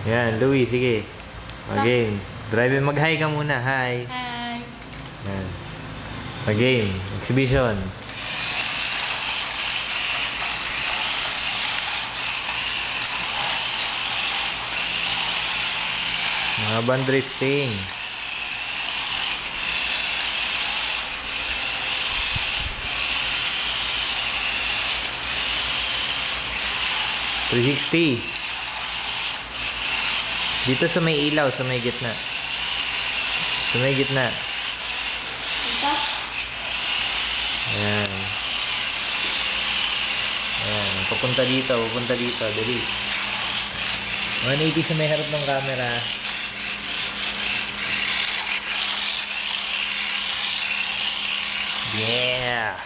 Yan, Louie, sige. Game. Drive, mag-hi ka muna. Hi. Hi. Yan. Game. Exhibition. Mga band drifting. .360. Dito sa may ilaw, sa may gitna. Sa may gitna. Ito? Ayan. Ayan. Papunta dito, papunta dito. Dali. 180 sa may harap ng camera. Yeah!